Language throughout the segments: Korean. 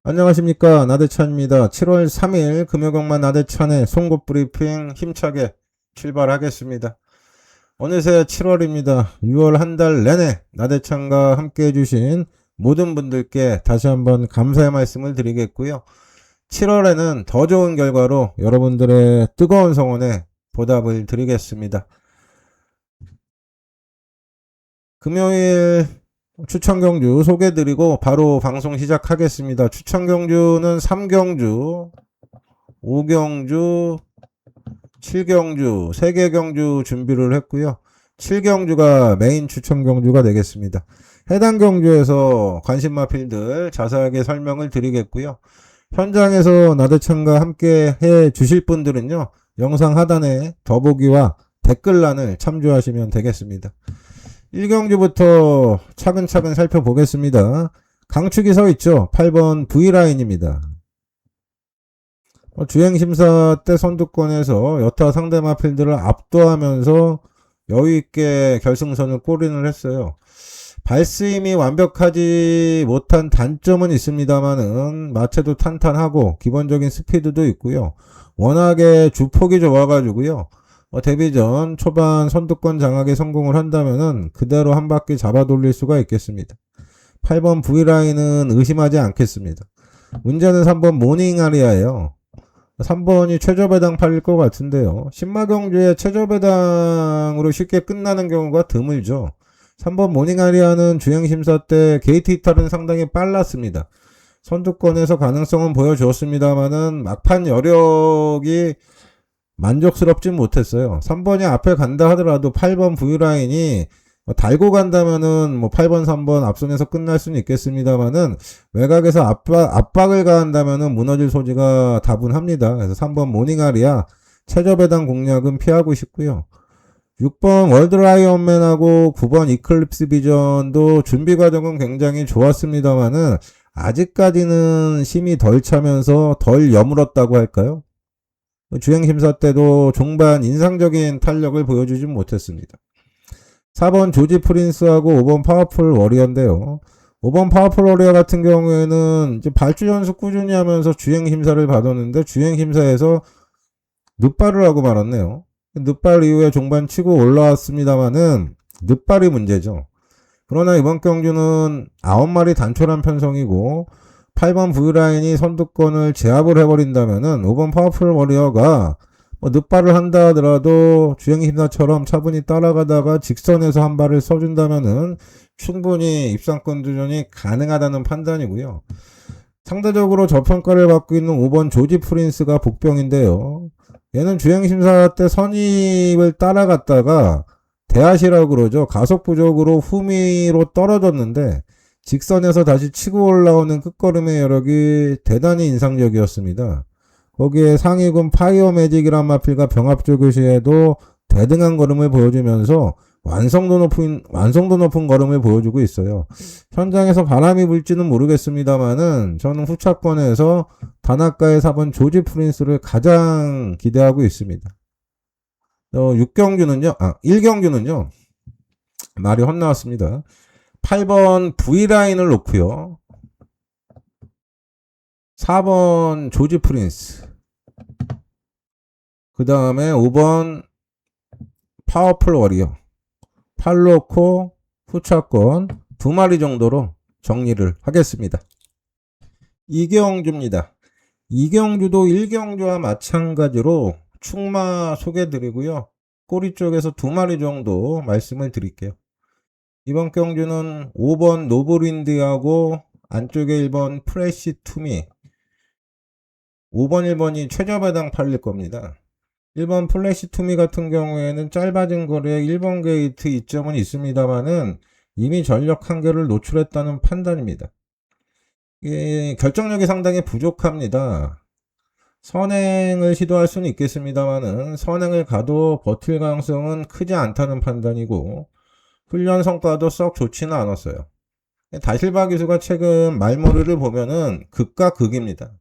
안녕하십니까, 나대찬입니다. 7월 3일 금요경만 나대찬의 송곳 브리핑 힘차게 출발하겠습니다. 어느새 7월입니다. 6월 한 달 내내 나대찬과 함께 해주신 모든 분들께 다시 한번 감사의 말씀을 드리겠고요. 7월에는 더 좋은 결과로 여러분들의 뜨거운 성원에 보답을 드리겠습니다. 금요일 추천경주 소개드리고 바로 방송 시작하겠습니다. 추천경주는 3경주, 5경주, 7경주, 3개 경주 준비를 했고요. 7경주가 메인 추천경주가 되겠습니다. 해당 경주에서 관심마필들 자세하게 설명을 드리겠고요. 현장에서 나대찬과 함께 해 주실 분들은요, 영상 하단에 더보기와 댓글란을 참조하시면 되겠습니다. 1경주부터 차근차근 살펴보겠습니다. 강축이 서 있죠. 8번 V라인입니다. 주행심사 때 선두권에서 여타 상대마필들을 압도하면서 여유있게 결승선을 골인을 했어요. 발스임이 완벽하지 못한 단점은 있습니다만은 마체도 탄탄하고 기본적인 스피드도 있고요. 워낙에 주폭이 좋아가지고요. 데뷔전 초반 선두권 장악에 성공을 한다면은 그대로 한 바퀴 잡아 돌릴 수가 있겠습니다. 8번 V라인은 의심하지 않겠습니다. 문제는 3번 모닝아리아예요. 3번이 최저배당 팔릴 것 같은데요. 신마경주에 최저배당으로 쉽게 끝나는 경우가 드물죠. 3번 모닝아리아는 주행심사 때 게이트 이탈은 상당히 빨랐습니다. 선두권에서 가능성은 보여주었습니다만은 막판 여력이 만족스럽진 못했어요. 3번이 앞에 간다 하더라도 8번 V라인이 달고 간다면은 8번, 3번 앞선에서 끝날 수는 있겠습니다만은 외곽에서 압박을 가한다면은 무너질 소지가 다분합니다. 그래서 3번 모닝아리아 최저배당 공략은 피하고 싶고요. 6번 월드라이언맨하고 9번 이클립스 비전도 준비 과정은 굉장히 좋았습니다만은 아직까지는 힘이 덜 차면서 덜 여물었다고 할까요? 주행심사 때도 종반 인상적인 탄력을 보여주진 못했습니다. 4번 조지 프린스하고 5번 파워풀 워리어인데요. 5번 파워풀 워리어 같은 경우에는 이제 발주 연습 꾸준히 하면서 주행심사를 받았는데 주행심사에서 늑발을 하고 말았네요. 늑발 이후에 종반 치고 올라왔습니다만은 늑발이 문제죠. 그러나 이번 경주는 9마리 단촐한 편성이고 8번 V라인이 선두권을 제압을 해버린다면은 5번 파워풀 워리어가 늑발을 한다 하더라도 주행심사처럼 차분히 따라가다가 직선에서 한 발을 써준다면은 충분히 입상권 도전이 가능하다는 판단이고요. 상대적으로 저평가를 받고 있는 5번 조지 프린스가 복병인데요. 얘는 주행심사 때 선입을 따라갔다가 대하시라고 그러죠. 가속 부족으로 후미로 떨어졌는데 직선에서 다시 치고 올라오는 끝걸음의 여력이 대단히 인상적이었습니다. 거기에 상위군 파이어 매직이란 마필과 병합적을 시에도 대등한 걸음을 보여주면서 완성도 높은 걸음을 보여주고 있어요. 현장에서 바람이 불지는 모르겠습니다만은 저는 후차권에서 단아까의 4번 조지 프린스를 가장 기대하고 있습니다. 1경주는요, 말이 헛나왔습니다. 8번 V라인을 놓고요. 4번 조지 프린스. 그 다음에 5번 파워풀 워리어. 8 놓고 후차권 2마리 정도로 정리를 하겠습니다. 2경주입니다. 2경주도 1경주와 마찬가지로 축마 소개드리고요. 꼬리 쪽에서 2마리 정도 말씀을 드릴게요. 이번 경주는 5번 노블윈드하고 안쪽에 1번 프레시 투미 5번 1번이 최저배당 팔릴 겁니다. 1번 플래시 투미 같은 경우에는 짧아진 거리에 1번 게이트 이점은 있습니다만은 이미 전력 한계를 노출했다는 판단입니다. 결정력이 상당히 부족합니다. 선행을 시도할 수는 있겠습니다만은 선행을 가도 버틸 가능성은 크지 않다는 판단이고 훈련 성과도 썩 좋지는 않았어요. 다실바 기수가 최근 말머리를 보면은 극과 극입니다.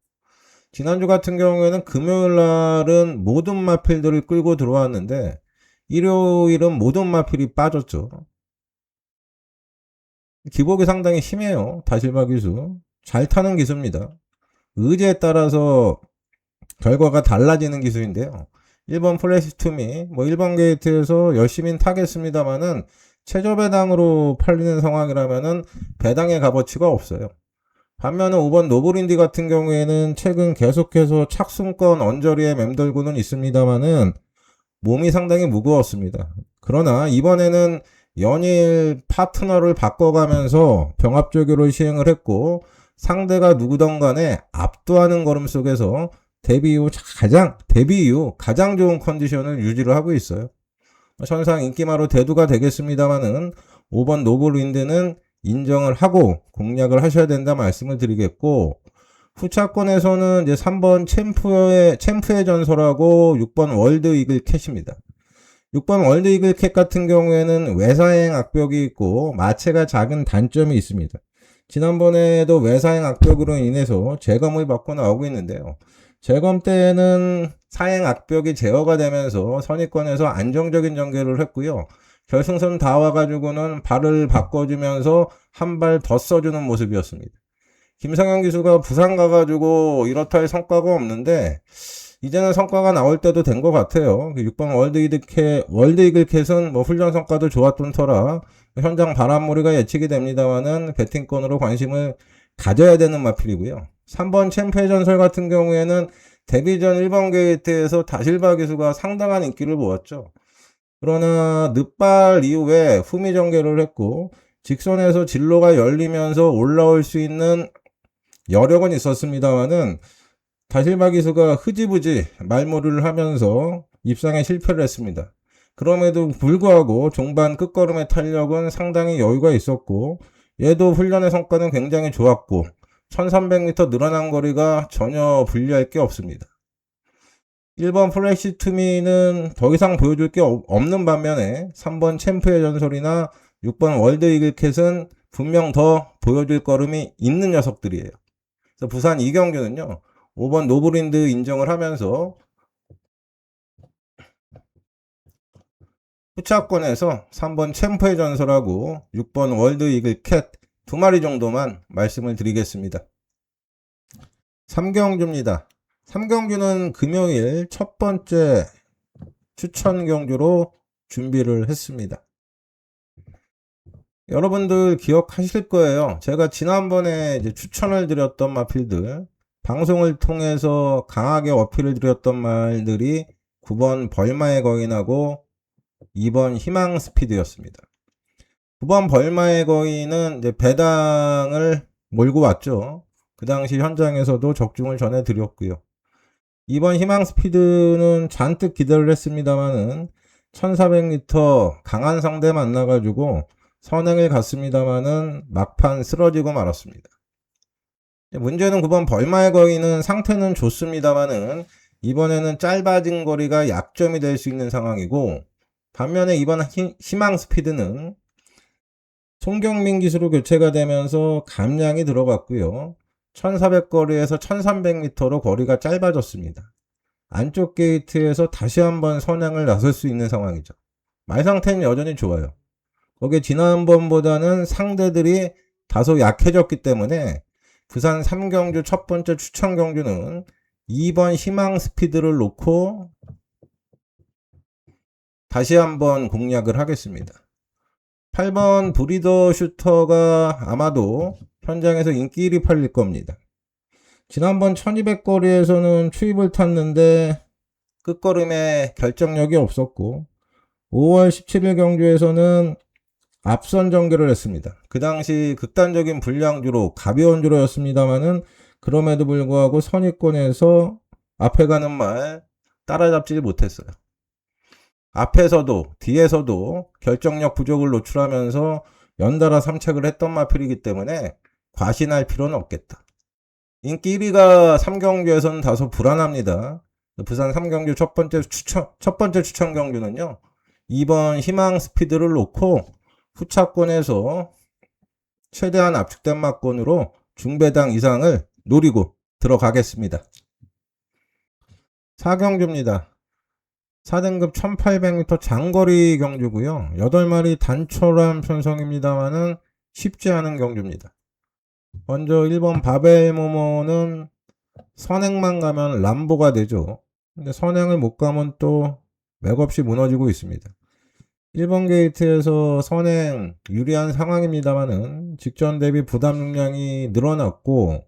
지난주 같은 경우에는 금요일날은 모든 마필들을 끌고 들어왔는데 일요일은 모든 마필이 빠졌죠. 기복이 상당히 심해요. 다실바 기수 잘 타는 기수입니다. 의제에 따라서 결과가 달라지는 기술인데요. 1번 플래시 투미, 1번 게이트에서 열심히 타겠습니다만은 최저 배당으로 팔리는 상황이라면은 배당의 값어치가 없어요. 반면에 5번 노블인디 같은 경우에는 최근 계속해서 착순권 언저리에 맴돌고는 있습니다만은 몸이 상당히 무거웠습니다. 그러나 이번에는 연일 파트너를 바꿔가면서 병합조교를 시행을 했고 상대가 누구든 간에 압도하는 걸음 속에서 데뷔 이후 가장 좋은 컨디션을 유지를 하고 있어요. 천상 인기마로 대두가 되겠습니다만은 5번 노블윈드는 인정을 하고 공략을 하셔야 된다 말씀을 드리겠고, 후차권에서는 이제 3번 챔프의 전설하고 6번 월드 이글 캣입니다. 6번 월드 이글 캣 같은 경우에는 외사행 악벽이 있고 마체가 작은 단점이 있습니다. 지난번에도 외사행 악벽으로 인해서 재검을 받고 나오고 있는데요. 재검 때에는 사행 악벽이 제어가 되면서 선의권에서 안정적인 전개를 했고요. 결승선 다 와가지고는 발을 바꿔주면서 한 발 더 써주는 모습이었습니다. 김상현 기수가 부산 가가지고 이렇다 할 성과가 없는데 이제는 성과가 나올 때도 된 것 같아요. 6번 월드 이글 캣은 훈련 성과도 좋았던 터라 현장 바람몰이가 예측이 됩니다만은 배팅권으로 관심을 가져야 되는 마필이고요. 3번 챔프의 전설 같은 경우에는 데뷔 전 1번 게이트에서 다실바 기수가 상당한 인기를 모았죠. 그러나 늦발 이후에 후미 전개를 했고 직선에서 진로가 열리면서 올라올 수 있는 여력은 있었습니다만은 다실바 기수가 흐지부지 말몰이를 하면서 입상에 실패를 했습니다. 그럼에도 불구하고 종반 끝걸음의 탄력은 상당히 여유가 있었고 얘도 훈련의 성과는 굉장히 좋았고 1300m 늘어난 거리가 전혀 불리할 게 없습니다. 1번 플래시 투미는 더 이상 보여줄 게 없는 반면에 3번 챔프의 전설이나 6번 월드 이글 캣은 분명 더 보여줄 걸음이 있는 녀석들이에요. 그래서 부산 이 경기는요 5번 노블인드 인정을 하면서 후차권에서 3번 챔프의 전설하고 6번 월드 이글 캣 두 마리 정도만 말씀을 드리겠습니다. 3경주입니다. 3경주는 금요일 첫 번째 추천 경주로 준비를 했습니다. 여러분들 기억하실 거예요. 제가 지난번에 이제 추천을 드렸던 마필들, 방송을 통해서 강하게 어필을 드렸던 말들이 9번 벌마의 거인하고 2번 희망 스피드였습니다. 9번 벌마의 거인은 이제 배당을 몰고 왔죠. 그 당시 현장에서도 적중을 전해드렸고요. 2번 희망 스피드는 잔뜩 기대를 했습니다만은 1400m 강한 상대 만나가지고 선행을 갔습니다만은 막판 쓰러지고 말았습니다. 문제는 9번 벌마의 거인은 상태는 좋습니다만은 이번에는 짧아진 거리가 약점이 될 수 있는 상황이고, 반면에 이번 희망 스피드는 송경민 기수로 교체가 되면서 감량이 들어갔고요. 1400거리에서 1300m로 거리가 짧아졌습니다. 안쪽 게이트에서 다시 한번 선행을 나설 수 있는 상황이죠. 말 상태는 여전히 좋아요. 거기에 지난번보다는 상대들이 다소 약해졌기 때문에 부산 3경주 첫 번째 추천 경주는 2번 희망 스피드를 놓고 다시 한번 공략을 하겠습니다. 8번 브리더 슈터가 아마도 현장에서 인기 1위 팔릴 겁니다. 지난번 1200거리에서는 추입을 탔는데 끝걸음에 결정력이 없었고 5월 17일 경주에서는 앞선 전개를 했습니다. 그 당시 극단적인 불량주로 가벼운 주로였습니다만은 그럼에도 불구하고 선입권에서 앞에 가는 말 따라잡지 못했어요. 앞에서도 뒤에서도 결정력 부족을 노출하면서 연달아 3착을 했던 마필이기 때문에 과신할 필요는 없겠다. 인기 1위가 3경주에서는 다소 불안합니다. 부산 3경주 첫 번째 추천 경주는요. 2번 희망 스피드를 놓고 후차권에서 최대한 압축된 막권으로 중배당 이상을 노리고 들어가겠습니다. 4경주입니다. 4등급 1800m 장거리 경주고요. 8마리 단촐한 편성입니다만은 쉽지 않은 경주입니다. 먼저 1번 바벨모모는 선행만 가면 람보가 되죠. 근데 선행을 못 가면 또 맥없이 무너지고 있습니다. 1번 게이트에서 선행 유리한 상황입니다만은 직전 대비 부담 능량이 늘어났고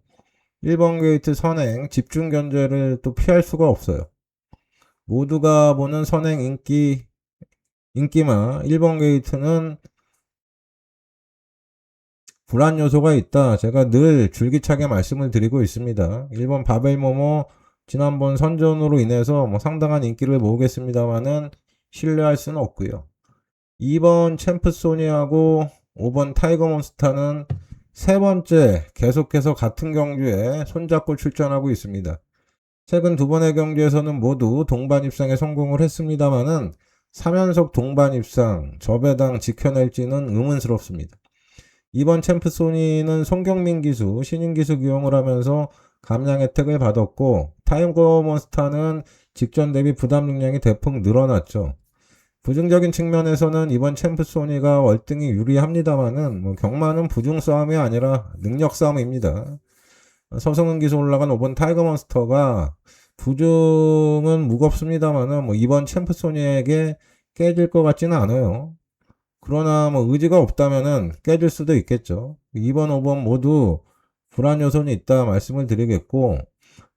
1번 게이트 선행 집중 견제를 또 피할 수가 없어요. 모두가 보는 선행 인기마 1번 게이트는 불안 요소가 있다. 제가 늘 줄기차게 말씀을 드리고 있습니다. 1번 바벨모모 지난번 선전으로 인해서 상당한 인기를 모으겠습니다만은 신뢰할 수는 없고요. 2번 챔프소니하고 5번 타이거몬스타는 세 번째 계속해서 같은 경주에 손잡고 출전하고 있습니다. 최근 두 번의 경주에서는 모두 동반 입상에 성공을 했습니다만은 3연속 동반 입상, 저배당 지켜낼지는 의문스럽습니다. 이번 챔프소니는 송경민 기수, 신인 기수 기용을 하면서 감량 혜택을 받았고 타이거몬스타는 직전 대비 부담 능량이 대폭 늘어났죠. 부정적인 측면에서는 이번 챔프소니가 월등히 유리합니다만은 경마는 부중 싸움이 아니라 능력 싸움입니다. 서승은 기수 올라간 5번 타이거몬스터가 부중은 무겁습니다만은 이번 챔프소니에게 깨질 것 같지는 않아요. 그러나 의지가 없다면은 깨질 수도 있겠죠. 2번, 5번 모두 불안 요소는 있다 말씀을 드리겠고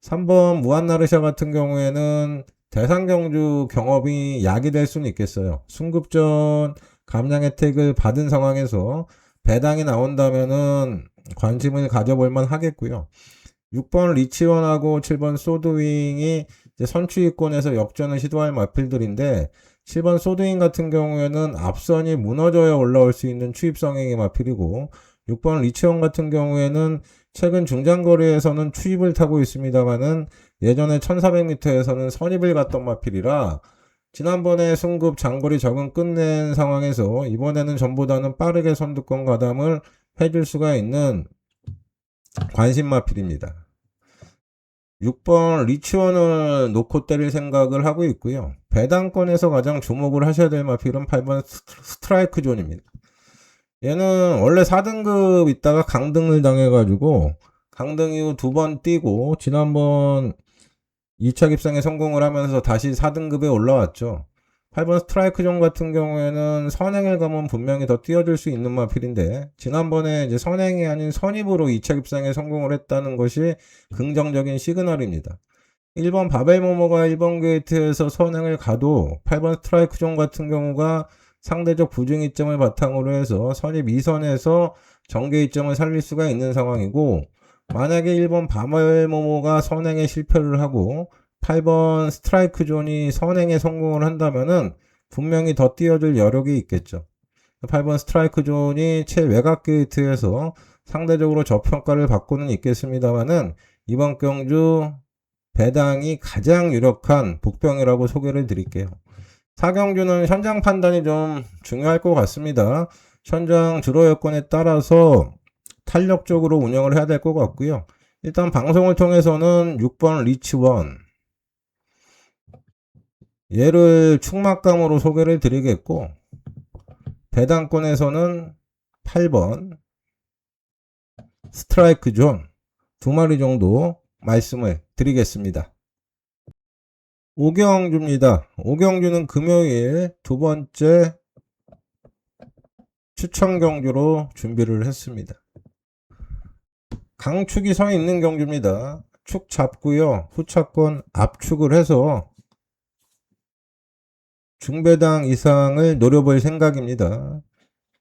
3번 무한나르샤 같은 경우에는 대상경주 경험이 약이 될 수는 있겠어요. 순급전 감량 혜택을 받은 상황에서 배당이 나온다면은 관심을 가져볼 만 하겠고요. 6번 리치원하고 7번 소드윙이 이제 선취권에서 역전을 시도할 마필들인데 7번 소드윙 같은 경우에는 앞선이 무너져야 올라올 수 있는 추입성행의 마필이고 6번 리치원 같은 경우에는 최근 중장거리에서는 추입을 타고 있습니다만은 예전에 1400m에서는 선입을 갔던 마필이라 지난번에 승급 장거리 적응 끝낸 상황에서 이번에는 전보다는 빠르게 선두권 가담을 해줄 수가 있는 관심 마필입니다. 6번 리치원을 놓고 때릴 생각을 하고 있고요. 배당권에서 가장 주목을 하셔야 될 마필은 8번 스트라이크 존입니다. 얘는 원래 4등급 있다가 강등을 당해가지고 강등 이후 2번 뛰고 지난번 2차 입상에 성공을 하면서 다시 4등급에 올라왔죠. 8번 스트라이크 존 같은 경우에는 선행을 가면 분명히 더 뛰어들 수 있는 마필인데 지난번에 이제 선행이 아닌 선입으로 2차 입상에 성공을 했다는 것이 긍정적인 시그널입니다. 1번 바벨모모가 1번 게이트에서 선행을 가도 8번 스트라이크 존 같은 경우가 상대적 부중 이점을 바탕으로 해서 선입 2선에서 정계 이점을 살릴 수가 있는 상황이고 만약에 1번 바벨모모가 선행에 실패를 하고 8번 스트라이크 존이 선행에 성공을 한다면은 분명히 더 뛰어들 여력이 있겠죠. 8번 스트라이크 존이 최외곽 게이트에서 상대적으로 저평가를 받고는 있겠습니다만은 이번 경주 배당이 가장 유력한 복병이라고 소개를 드릴게요. 4경주는 현장 판단이 좀 중요할 것 같습니다. 현장 주로 여건에 따라서 탄력적으로 운영을 해야 될 것 같고요. 일단 방송을 통해서는 6번 리치원 얘를 축막감으로 소개를 드리겠고 배당권에서는 8번 스트라이크 존 2마리 정도 말씀을 드리겠습니다. 5경주입니다. 5경주는 금요일 두 번째 추천 경주로 준비를 했습니다. 강축이 서 있는 경주입니다. 축 잡고요. 후차권 압축을 해서 중배당 이상을 노려볼 생각입니다.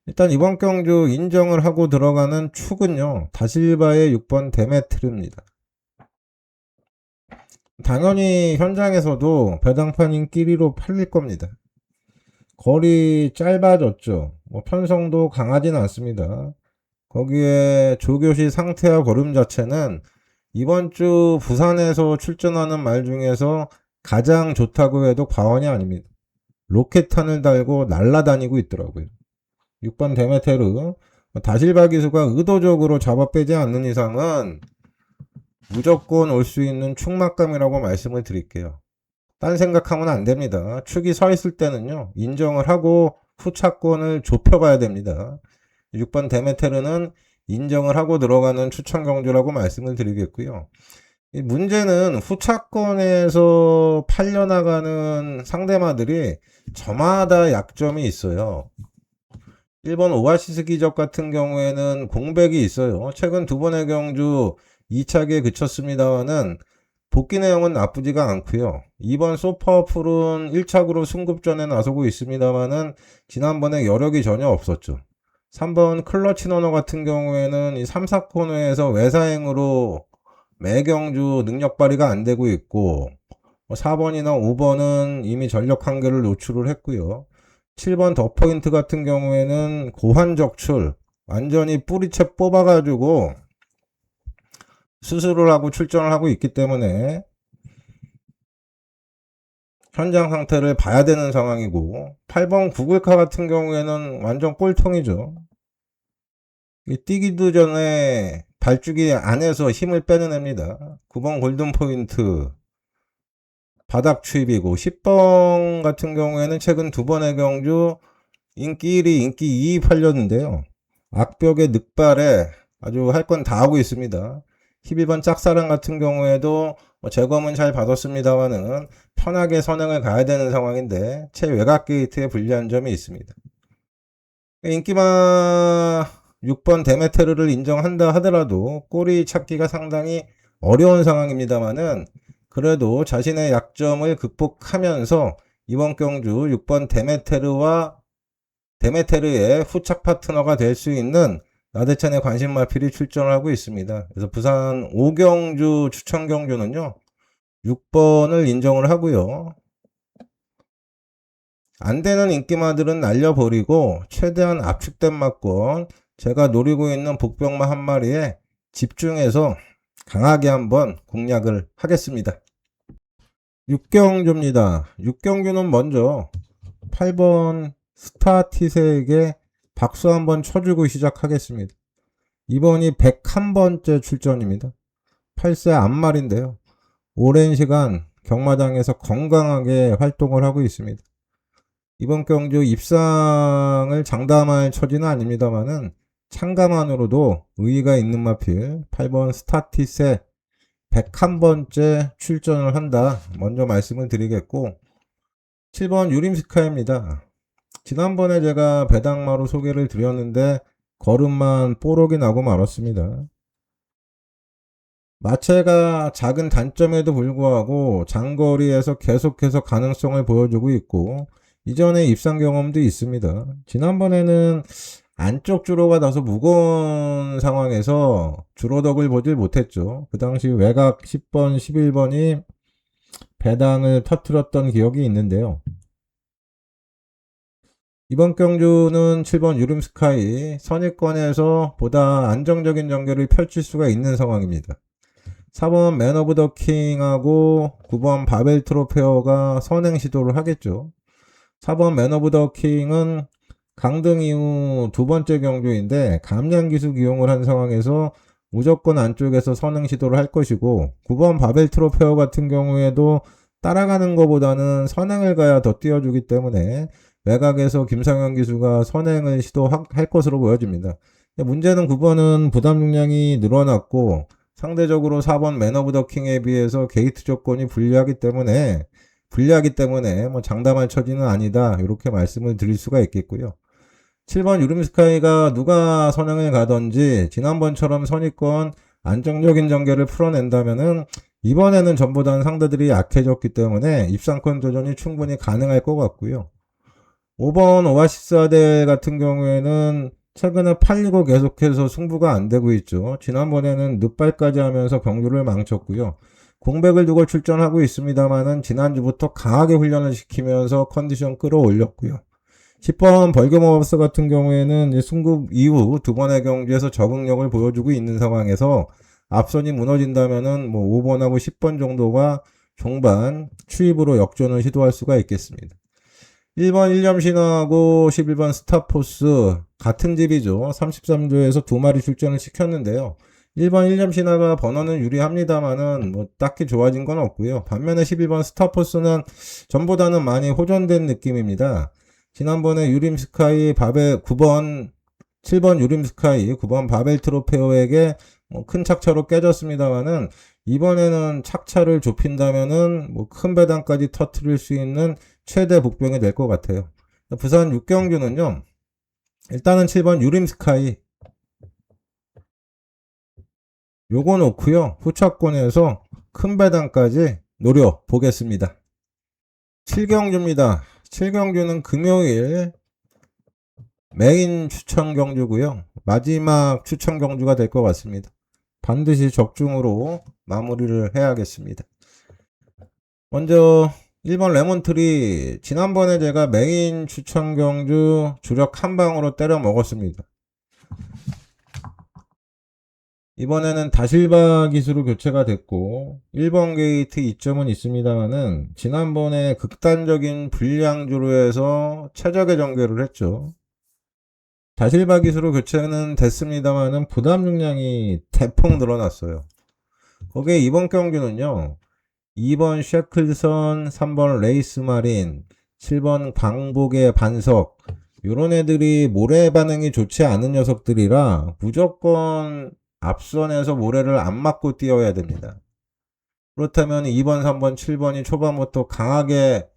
일단 이번 경주 인정을 하고 들어가는 축은요. 다실바의 6번 데메트르입니다. 당연히 현장에서도 배당판 인기리로 팔릴 겁니다. 거리 짧아졌죠. 편성도 강하진 않습니다. 거기에 조교시 상태와 걸음 자체는 이번 주 부산에서 출전하는 말 중에서 가장 좋다고 해도 과언이 아닙니다. 로켓탄을 달고 날아다니고 있더라고요. 6번 데메테르 다실바 기수가 의도적으로 잡아 빼지 않는 이상은 무조건 올 수 있는 축막감이라고 말씀을 드릴게요. 딴 생각하면 안 됩니다. 축이 서 있을 때는요. 인정을 하고 후차권을 좁혀가야 됩니다. 6번 데메테르는 인정을 하고 들어가는 추천 경주라고 말씀을 드리겠고요. 이 문제는 후차권에서 팔려나가는 상대마들이 저마다 약점이 있어요. 1번 오아시스 기적 같은 경우에는 공백이 있어요. 최근 두 번의 경주 2차기에 그쳤습니다만은 복귀 내용은 나쁘지가 않고요. 2번 소파풀은 1차구로 승급전에 나서고 있습니다만은 지난번에 여력이 전혀 없었죠. 3번 클러치 러너 같은 경우에는 이 3, 4코너에서 외사행으로 매경주 능력 발휘가 안 되고 있고 4번이나 5번은 이미 전력 한계를 노출을 했고요. 7번 더 포인트 같은 경우에는 고환적출 완전히 뿌리채 뽑아가지고 수술을 하고 출전을 하고 있기 때문에 현장 상태를 봐야 되는 상황이고 8번 구글카 같은 경우에는 완전 꼴통이죠. 뛰기도 전에 발주기 안에서 힘을 빼는 애입니다. 9번 골든포인트 바닥 추입이고 10번 같은 경우에는 최근 두 번의 경주 인기 1위, 인기 2위 팔렸는데요. 악벽의 늑발에 아주 할 건 다 하고 있습니다. 11번 짝사랑 같은 경우에도 재검은 잘 받았습니다만은 편하게 선행을 가야 되는 상황인데 최외곽 게이트에 불리한 점이 있습니다. 인기마 6번 데메테르를 인정한다 하더라도 꼬리 찾기가 상당히 어려운 상황입니다만은 그래도 자신의 약점을 극복하면서 이번 경주 6번 데메테르의 후착 파트너가 될 수 있는 나대찬의 관심마필이 출전을 하고 있습니다. 그래서 부산 5경주 추천 경주는요 6번을 인정을 하고요. 안되는 인기마들은 날려버리고 최대한 압축된 막권 제가 노리고 있는 복병마 한 마리에 집중해서 강하게 한번 공략을 하겠습니다. 6경주입니다. 6경주는 먼저 8번 스타티스에게 박수 한번 쳐주고 시작하겠습니다. 이번이 101번째 출전입니다. 8세 앞말인데요. 오랜 시간 경마장에서 건강하게 활동을 하고 있습니다. 이번 경주 입상을 장담할 처지는 아닙니다만은 참가만으로도 의의가 있는 마필 8번 스타티스에 101번째 출전을 한다. 먼저 말씀을 드리겠고 7번 유림스카입니다. 지난번에 제가 배당마로 소개를 드렸는데 걸음만 뽀록이 나고 말았습니다. 마체가 작은 단점에도 불구하고 장거리에서 계속해서 가능성을 보여주고 있고 이전에 입상 경험도 있습니다. 지난번에는 안쪽 주로가 다소 무거운 상황에서 주로덕을 보질 못했죠. 그 당시 외곽 10번, 11번이 배당을 터뜨렸던 기억이 있는데요. 이번 경주는 7번 유름스카이 선입권에서 보다 안정적인 전개를 펼칠 수가 있는 상황입니다. 4번 맨 오브 더 킹하고 9번 바벨 트로페어가 선행 시도를 하겠죠. 4번 맨 오브 더 킹은 강등 이후 두 번째 경주인데 감량기수 기용을 한 상황에서 무조건 안쪽에서 선행 시도를 할 것이고 9번 바벨 트로페어 같은 경우에도 따라가는 것보다는 선행을 가야 더 띄워주기 때문에 외곽에서 김상현 기수가 선행을 시도할 것으로 보여집니다. 문제는 9번은 부담 용량이 늘어났고 상대적으로 4번 맨 오브 더 킹에 비해서 게이트 조건이 불리하기 때문에 뭐 장담할 처지는 아니다 이렇게 말씀을 드릴 수가 있겠고요. 7번 유림스카이가 누가 선행을 가던지 지난번처럼 선입권 안정적인 전개를 풀어낸다면은 이번에는 전보다는 상대들이 약해졌기 때문에 입상권 도전이 충분히 가능할 것 같고요. 5번 오아시스 아델 같은 경우에는 최근에 팔리고 계속해서 승부가 안 되고 있죠. 지난번에는 늑발까지 하면서 경주를 망쳤고요. 공백을 두고 출전하고 있습니다만은 지난주부터 강하게 훈련을 시키면서 컨디션 끌어올렸고요. 10번 벌교모버스 같은 경우에는 승급 이후 두 번의 경주에서 적응력을 보여주고 있는 상황에서 앞선이 무너진다면은 뭐 5번하고 10번 정도가 종반 추입으로 역전을 시도할 수가 있겠습니다. 1번 1점 신화하고 11번 스타포스 같은 집이죠. 33조에서 두 마리 출전을 시켰는데요. 1번 1점 신화가 번호는 유리합니다만은 뭐 딱히 좋아진 건 없고요. 반면에 11번 스타포스는 전보다는 많이 호전된 느낌입니다. 지난번에 유림스카이 바벨 9번 7번 유림스카이 9번 바벨 트로페오에게 큰 착차로 깨졌습니다만은 이번에는 착차를 좁힌다면은 뭐 큰 배당까지 터트릴 수 있는 최대 복병이 될 것 같아요. 부산 6경주는요. 일단은 7번 유림스카이 요거 놓고요. 후차권에서 큰 배당까지 노려보겠습니다. 7경주입니다. 7경주는 금요일 메인 추천 경주고요. 마지막 추천 경주가 될 것 같습니다. 반드시 적중으로 마무리를 해야겠습니다. 먼저 1번 레몬트리, 지난번에 제가 메인 추천 경주 주력 한 방으로 때려 먹었습니다. 이번에는 다실바 기수로 교체가 됐고 1번 게이트 이점은 있습니다만은 지난번에 극단적인 불량주로 해서 최적의 전개를 했죠. 다실바 기수로 교체는 됐습니다만은 부담 용량이 대폭 늘어났어요. 거기에 이번 경주는요. 2번 쉐클선, 3번 레이스마린, 7번 광복의 반석 요런 애들이 모래 반응이 좋지 않은 녀석들이라 무조건 앞선에서 모래를 안 맞고 뛰어야 됩니다. 그렇다면 2번, 3번, 7번이 초반부터 강하게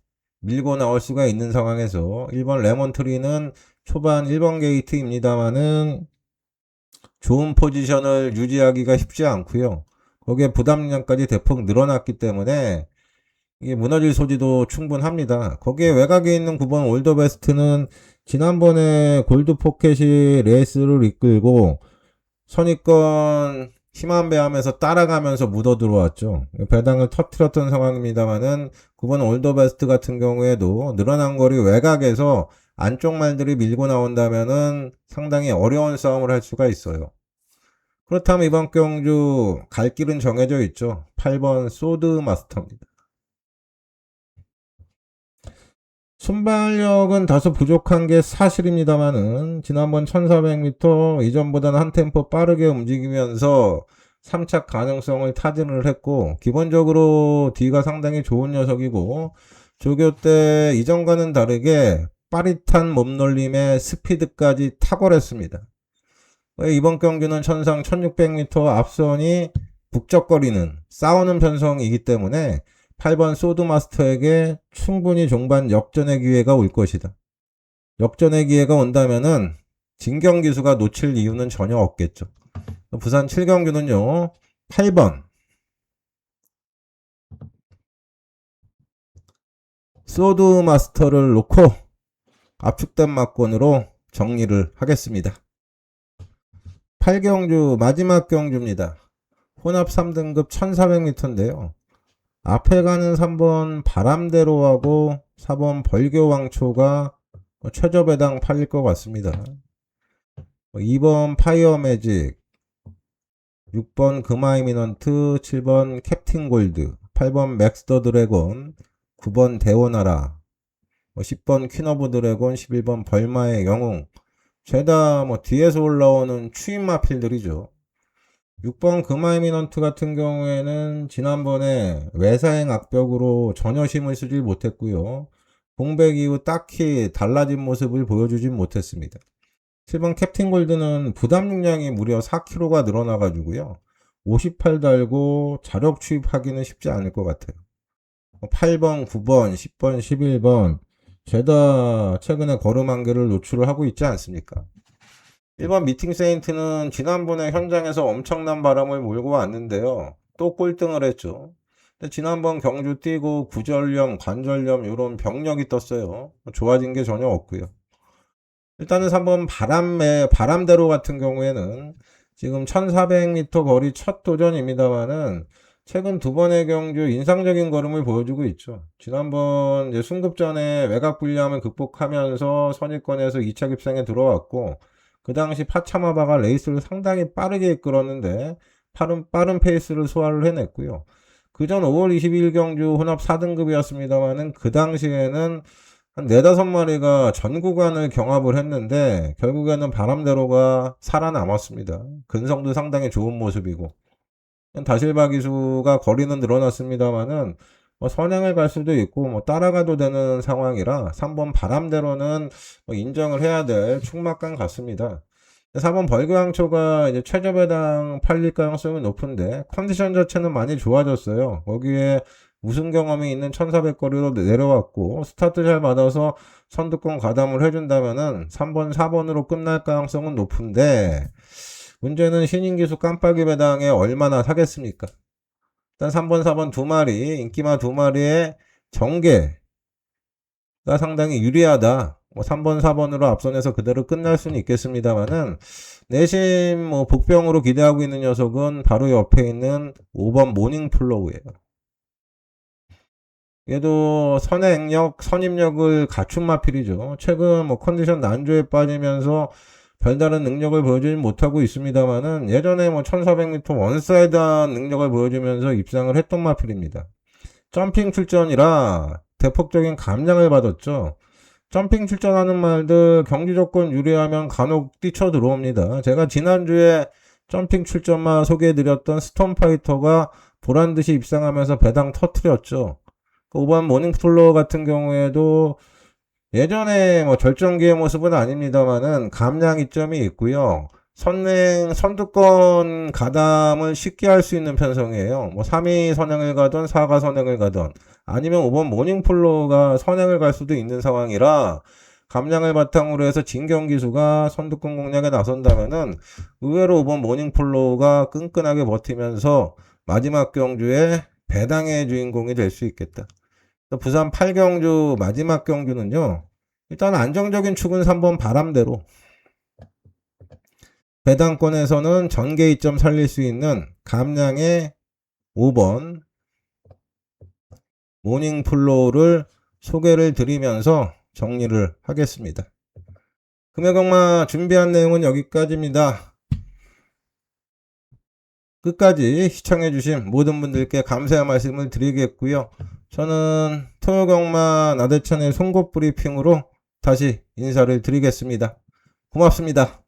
밀고 나올 수가 있는 상황에서 1번 레몬트리는 초반 1번 게이트입니다만은 좋은 포지션을 유지하기가 쉽지 않고요. 거기에 부담량까지 대폭 늘어났기 때문에 이게 무너질 소지도 충분합니다. 거기에 외곽에 있는 9번 올더베스트는 지난번에 골드 포켓이 레이스를 이끌고 선입권 힘한 배하면서 따라가면서 묻어 들어왔죠. 배당을 터트렸던 상황입니다만은 9번 올더베스트 같은 경우에도 늘어난 거리 외곽에서 안쪽 말들이 밀고 나온다면은 상당히 어려운 싸움을 할 수가 있어요. 그렇다면 이번 경주 갈 길은 정해져 있죠. 8번 소드 마스터입니다. 순발력은 다소 부족한 게 사실입니다만은 지난번 1400m 이전보다는 한 템포 빠르게 움직이면서 3착 가능성을 타진을 했고 기본적으로 D가 상당히 좋은 녀석이고 조교 때 이전과는 다르게 빠릿한 몸놀림에 스피드까지 탁월했습니다. 이번 경기는 천상 1600m 앞선이 북적거리는 싸우는 편성이기 때문에 8번 소드마스터에게 충분히 종반 역전의 기회가 올 것이다. 역전의 기회가 온다면은 진경기수가 놓칠 이유는 전혀 없겠죠. 부산 7경기는요 8번 소드마스터를 놓고 압축된 막권으로 정리를 하겠습니다. 8경주 마지막 경주입니다. 혼합 3등급 1400m인데요. 앞에 가는 3번 바람대로하고 4번 벌교왕초가 최저배당 팔릴 것 같습니다. 2번 파이어매직, 6번 금화이미넌트, 7번 캡틴골드, 8번 맥스더 드래곤, 9번 대원하라, 10번 퀸오브 드래곤, 11번 벌마의 영웅, 죄다 뒤에서 올라오는 추임마필들이죠. 6번 금화이미넌트 같은 경우에는 지난번에 외사행 악벽으로 전혀 힘을 쓰질 못했고요. 공백 이후 딱히 달라진 모습을 보여주진 못했습니다. 7번 캡틴 골드는 부담 용량이 무려 4kg가 늘어나가지고요. 58 달고 자력 추입하기는 쉽지 않을 것 같아요. 8번, 9번, 10번, 11번 죄다 최근에 걸음 한계를 노출을 하고 있지 않습니까? 1번 미팅 세인트는 지난번에 현장에서 엄청난 바람을 몰고 왔는데요. 또 꼴등을 했죠. 근데 지난번 경주 뛰고 구절염, 관절염 이런 병력이 떴어요. 좋아진 게 전혀 없고요. 일단은 3번 바람대로 같은 경우에는 지금 1400m 거리 첫 도전입니다만은 최근 두 번의 경주 인상적인 걸음을 보여주고 있죠. 지난번 이제 순급전에 외곽 불리함을 극복하면서 선입권에서 2차 급상에 들어왔고 그 당시 파차마바가 레이스를 상당히 빠르게 이끌었는데 빠른 페이스를 소화를 해냈고요. 그전 5월 22일 경주 혼합 4등급이었습니다만은 그 당시에는 한 4, 5마리가 전 구간을 경합을 했는데 결국에는 바람대로가 살아남았습니다. 근성도 상당히 좋은 모습이고 다실바 기수가 거리는 늘어났습니다만은 선행을 갈 수도 있고 따라가도 되는 상황이라 3번 바람대로는 인정을 해야 될 충막강 같습니다. 4번 벌교항초가 이제 최저 배당 팔릴 가능성이 높은데 컨디션 자체는 많이 좋아졌어요. 거기에 우승 경험이 있는 1400거리로 내려왔고 스타트 잘 받아서 선두권 가담을 해준다면은 3번, 4번으로 끝날 가능성은 높은데 문제는 신인기수 깜빡이 배당에 얼마나 사겠습니까? 일단 3번, 4번 두 마리, 인기마 두 마리의 전개가 상당히 유리하다. 뭐 3번, 4번으로 앞선에서 그대로 끝날 수는 있겠습니다만은 내심 뭐 복병으로 기대하고 있는 녀석은 바로 옆에 있는 5번 모닝플로우예요. 얘도 선행력, 선임력을 갖춘 마필이죠. 최근 뭐 컨디션 난조에 빠지면서 별다른 능력을 보여주지 못하고 있습니다만은 예전에 뭐 1400m 원사이드한 능력을 보여주면서 입상을 했던 마필입니다. 점핑 출전이라 대폭적인 감량을 받았죠. 점핑 출전하는 말들 경기 조건 유리하면 간혹 뛰쳐 들어옵니다. 제가 지난주에 점핑 출전만 소개해드렸던 스톰파이터가 보란듯이 입상하면서 배당 터트렸죠. 5번 모닝플로어 같은 경우에도 예전에 뭐 절정기의 모습은 아닙니다만은 감량 이점이 있고요. 선두권 가담을 쉽게 할 수 있는 편성이에요. 뭐 3위 선행을 가던 4가 선행을 가던 아니면 5번 모닝플로어가 선행을 갈 수도 있는 상황이라 감량을 바탕으로 해서 진경기수가 선두권 공략에 나선다면은 의외로 5번 모닝플로어가 끈끈하게 버티면서 마지막 경주에 배당의 주인공이 될 수 있겠다. 부산 8경주 마지막 경주는요. 일단 안정적인 축은 3번 바람대로 배당권에서는 전개 이점 살릴 수 있는 감량의 5번 모닝플로우를 소개를 드리면서 정리를 하겠습니다. 금액억마 준비한 내용은 여기까지입니다. 끝까지 시청해주신 모든 분들께 감사의 말씀을 드리겠고요. 저는 토요경마 나대천의 송곳 브리핑으로 다시 인사를 드리겠습니다. 고맙습니다.